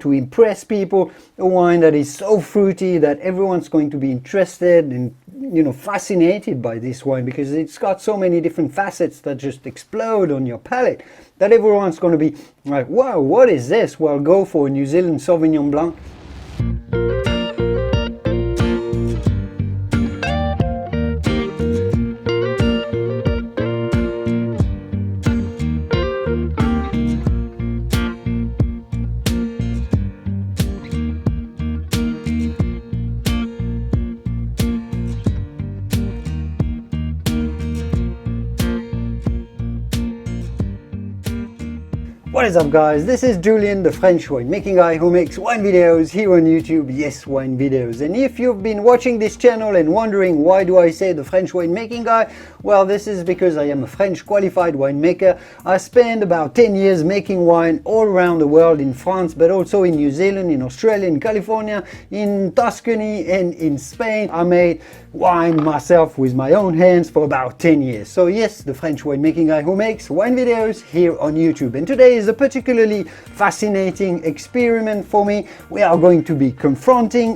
to impress people, a wine that is so fruity that everyone's going to be interested and, you know, fascinated by this wine, because it's got so many different facets that just explode on your palate that everyone's going to be like, wow, what is this? Well, go for a New Zealand Sauvignon Blanc. What is up, guys? This is Julien, the French winemaking guy who makes wine videos here on YouTube. Yes, wine videos. And if you've been watching this channel and wondering why do I say the French winemaking guy, well, this is because I am a French qualified winemaker. I spent about 10 years making wine all around the world, in France, but also in New Zealand, in Australia, in California, in Tuscany, and in Spain. I made wine myself with my own hands for about 10 years. So yes, the French winemaking guy who makes wine videos here on YouTube. And today is a particularly fascinating experiment for me. We are going to be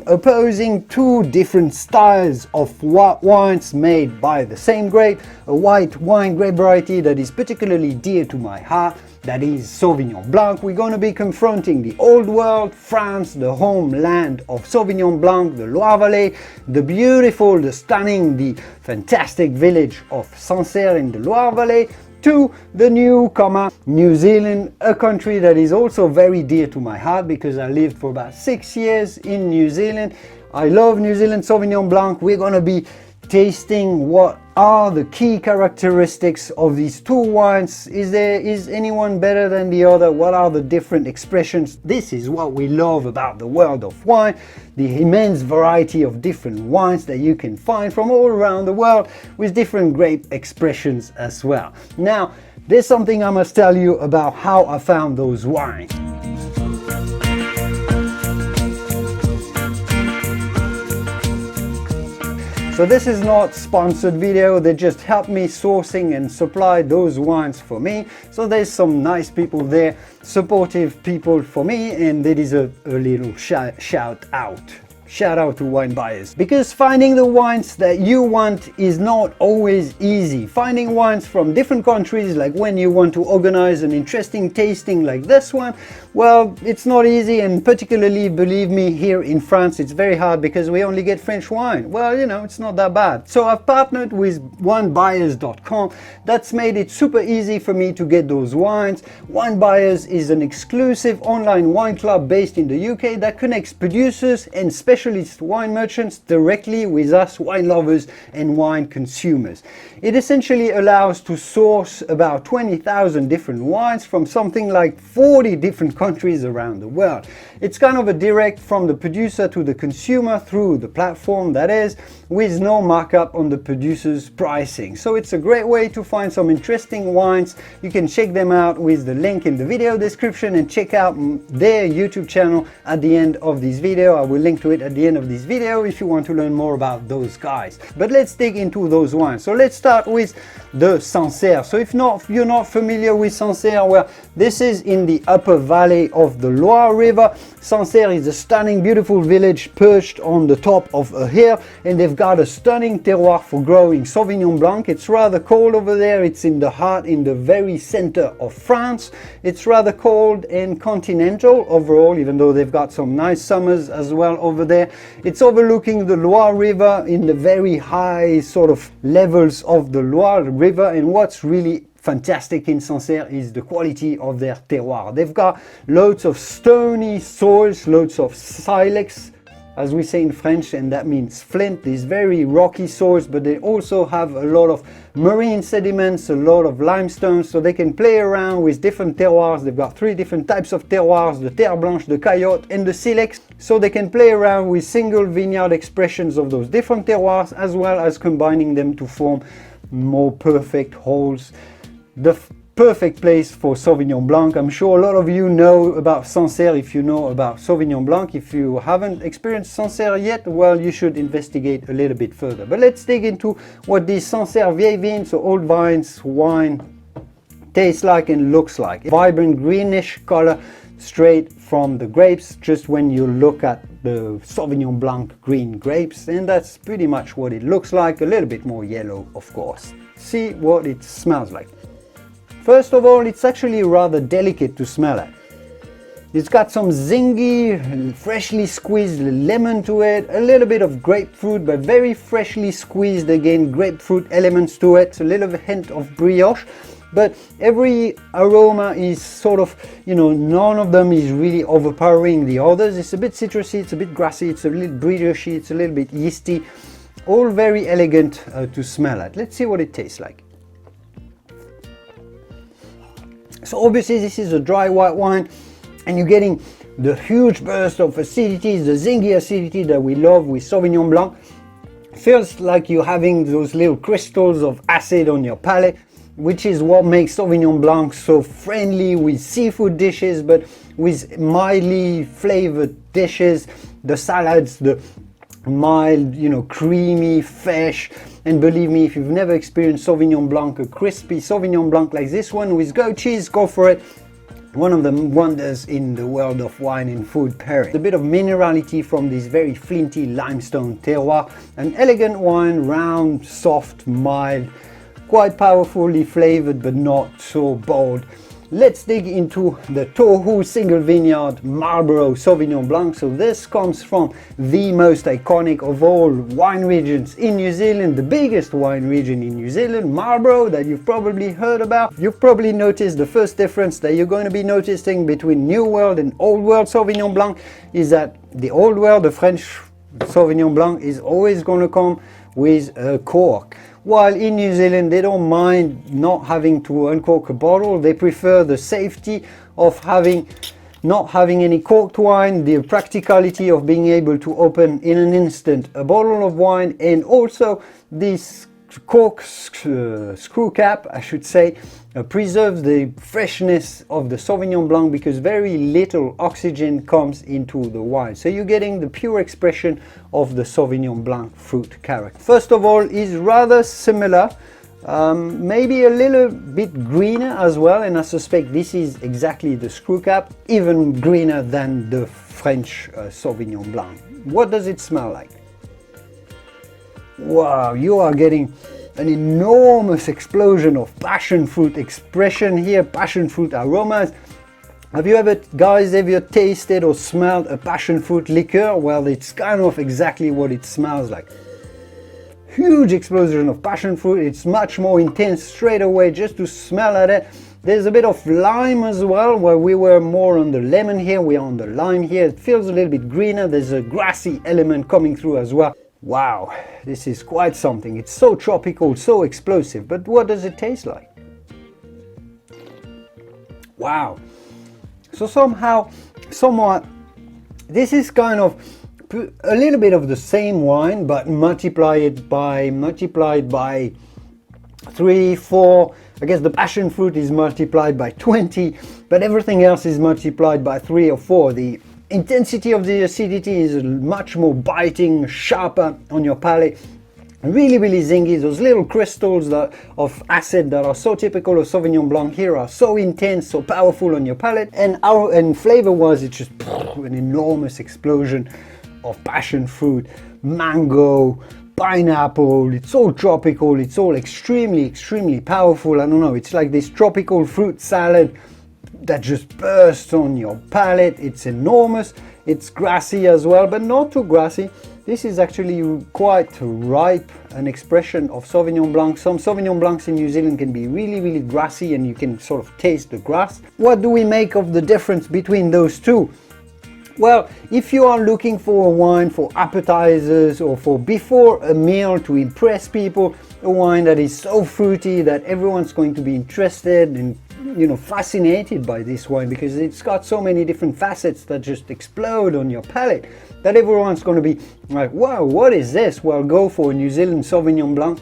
opposing two different styles of wines made by the same grape, a white wine grape variety that is particularly dear to my heart, that is Sauvignon Blanc. We're going to be confronting the old world, France, the homeland of Sauvignon Blanc, the Loire Valley, the beautiful, the stunning, the fantastic village of Sancerre in the Loire Valley, to the newcomer, New Zealand, a country that is also very dear to my heart because I lived for about 6 years in New Zealand. I love New Zealand Sauvignon Blanc. We're going to be tasting what are the key characteristics of these two wines. Is anyone better than the other? What are the different expressions? This is what we love about the world of wine, the immense variety of different wines that you can find from all around the world with different grape expressions as well. Now, there's something I must tell you about how I found those wines. So this is not sponsored video, they just help me sourcing and supply those wines for me. So there's some nice people there, supportive people for me, and that is a little shout out. Shout out to Winebuyers, because finding the wines that you want is not always easy. Finding wines from different countries, like when you want to organize an interesting tasting like this one, well, it's not easy, and particularly, believe me, here in France it's very hard because we only get French wine. Well, you know, it's not that bad. So I've partnered with winebuyers.com. That's made it super easy for me to get those wines. Winebuyers is an exclusive online wine club based in the UK that connects producers and specialist wine merchants directly with us wine lovers and wine consumers. It essentially allows to source about 20,000 different wines from something like 40 different countries around the world. It's kind of a direct from the producer to the consumer through the platform, that is, with no markup on the producer's pricing. So it's a great way to find some interesting wines. You can check them out with the link in the video description and check out their YouTube channel at the end of this video. I will link to it at the end of this video if you want to learn more about those guys. But let's dig into those wines. So let's start with the Sancerre. So if you're not familiar with Sancerre, well, this is in the upper valley of the Loire River. Sancerre is a stunning, beautiful village perched on the top of a hill, and they've got a stunning terroir for growing Sauvignon Blanc. It's rather cold over there. It's in the heart, in the very center of France. It's rather cold and continental overall, even though they've got some nice summers as well over there. It's overlooking the Loire River in the very high sort of levels of the Loire River, and what's really fantastic in Sancerre is the quality of their terroir. They've got loads of stony soils, loads of silex, as we say in French, and that means flint. These very rocky soils, but they also have a lot of marine sediments, a lot of limestone, so they can play around with different terroirs. They've got 3 different types of terroirs: the terre blanche, the caillotte, and the silex. So they can play around with single vineyard expressions of those different terroirs, as well as combining them to form more perfect wholes. The perfect place for Sauvignon Blanc. I'm sure a lot of you know about Sancerre if you know about Sauvignon Blanc. If you haven't experienced Sancerre yet, well, you should investigate a little bit further. But let's dig into what these Sancerre vieilles vignes, so old vines, wine, tastes like and looks like. Vibrant greenish color, straight from the grapes, just when you look at the Sauvignon Blanc green grapes, and that's pretty much what it looks like, a little bit more yellow of course. See what it smells like. First of all, it's actually rather delicate to smell at. It's got some zingy, freshly squeezed lemon to it, a little bit of grapefruit, but very freshly squeezed, again, grapefruit elements to it, a little hint of brioche, but every aroma is sort of, you know, none of them is really overpowering the others. It's a bit citrusy, it's a bit grassy, it's a little brioche-y, it's a little bit yeasty, all very elegant to smell at. Let's see what it tastes like. So obviously this is a dry white wine, and you're getting the huge burst of acidity, the zingy acidity that we love with Sauvignon Blanc. Feels like you're having those little crystals of acid on your palate, which is what makes Sauvignon Blanc so friendly with seafood dishes, but with mildly flavored dishes, the salads, the mild, you know, creamy, fresh. And believe me, if you've never experienced Sauvignon Blanc, a crispy Sauvignon Blanc like this one with goat cheese, go for it. One of the wonders in the world of wine and food pairing. A bit of minerality from this very flinty limestone terroir. An elegant wine, round, soft, mild, quite powerfully flavored but not so bold. Let's dig into the Tohu single vineyard Marborough Sauvignon Blanc. So this comes from the most iconic of all wine regions in New Zealand, the biggest wine region in New Zealand, Marborough, that you've probably heard about. You've probably noticed the first difference that you're going to be noticing between New World and Old World Sauvignon Blanc is that the Old World, the French Sauvignon Blanc, is always going to come with a cork. While in New Zealand they don't mind not having to uncork a bottle, they prefer the safety of not having any corked wine, the practicality of being able to open in an instant a bottle of wine, and also this cork screw cap, I should say, preserves the freshness of the Sauvignon Blanc because very little oxygen comes into the wine. So you're getting the pure expression of the Sauvignon Blanc fruit character. First of all, is rather similar, maybe a little bit greener as well, and I suspect this is exactly the screw cap, even greener than the French Sauvignon Blanc. What does it smell like? Wow, you are getting an enormous explosion of passion fruit expression here, passion fruit aromas. Have you ever, guys, tasted or smelled a passion fruit liqueur? Well, it's kind of exactly what it smells like. Huge explosion of passion fruit. It's much more intense straight away just to smell at it. There's a bit of lime as well, where we were more on the lemon here, we are on the lime here. It feels a little bit greener. There's a grassy element coming through as well. Wow, this is quite something. It's so tropical, so explosive, but what does it taste like? Wow. So somewhat, this is kind of a little bit of the same wine, but multiplied by 3, 4. I guess the passion fruit is multiplied by 20, but everything else is multiplied by 3 or 4. The intensity of the acidity is much more biting, sharper on your palate. Really, really zingy. Those little crystals of acid that are so typical of Sauvignon Blanc here are so intense, so powerful on your palate. And flavor-wise, it's just an enormous explosion of passion fruit, mango, pineapple. It's all tropical. It's all extremely, extremely powerful. I don't know. It's like this tropical fruit salad that just bursts on your palate. It's enormous. It's grassy as well, but not too grassy. This is actually quite ripe, an expression of Sauvignon Blanc. Some Sauvignon Blancs in New Zealand can be really, really grassy, and you can sort of taste the grass. What do we make of the difference between those two? Well, if you are looking for a wine for appetizers or for before a meal to impress people, a wine that is so fruity that everyone's going to be interested and, you know, fascinated by this wine because it's got so many different facets that just explode on your palate, that everyone's going to be like, wow, what is this? Well, go for a New Zealand Sauvignon Blanc.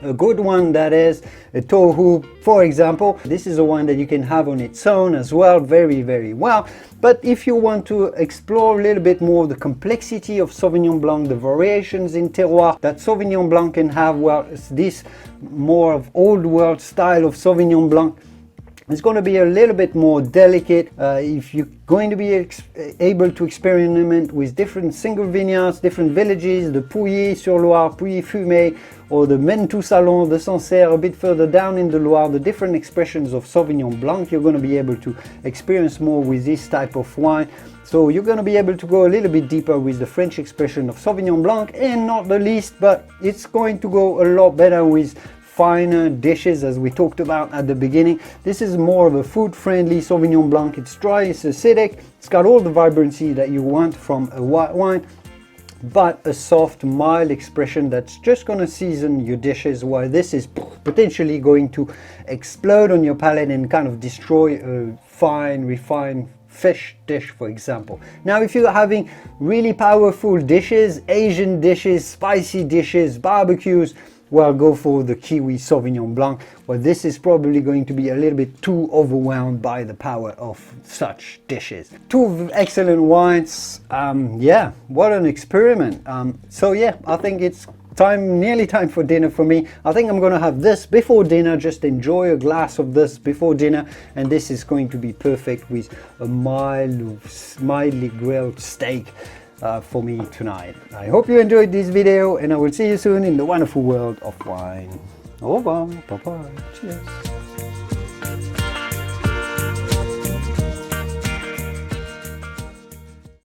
A good one that is a Tohu, for example. This is a wine that you can have on its own as well, very, very well. But if you want to explore a little bit more the complexity of Sauvignon Blanc, the variations in terroir that Sauvignon Blanc can have, well, it's this more of old world style of Sauvignon Blanc. It's going to be a little bit more delicate. If you're going to be able to experiment with different single vineyards, different villages, the Pouilly-sur-Loire, Pouilly-Fumé, or the Mentou-Salon, the Sancerre, a bit further down in the Loire, the different expressions of Sauvignon Blanc, you're going to be able to experience more with this type of wine. So you're going to be able to go a little bit deeper with the French expression of Sauvignon Blanc, and not the least, but it's going to go a lot better with finer dishes, as we talked about at the beginning. This is more of a food-friendly Sauvignon Blanc. It's dry, it's acidic, it's got all the vibrancy that you want from a white wine, but a soft, mild expression that's just going to season your dishes, while this is potentially going to explode on your palate and kind of destroy a fine, refined fish dish, for example. Now, if you're having really powerful dishes, Asian dishes, spicy dishes, barbecues, well, go for the Kiwi Sauvignon Blanc. Well, this is probably going to be a little bit too overwhelmed by the power of such dishes. Two excellent wines. Yeah, what an experiment. So yeah, I think it's nearly time for dinner for me. I think I'm gonna have this before dinner, just enjoy a glass of this before dinner, and this is going to be perfect with a mildly grilled steak for me tonight. I hope you enjoyed this video, and I will see you soon in the wonderful world of wine. Au revoir, bye bye, cheers.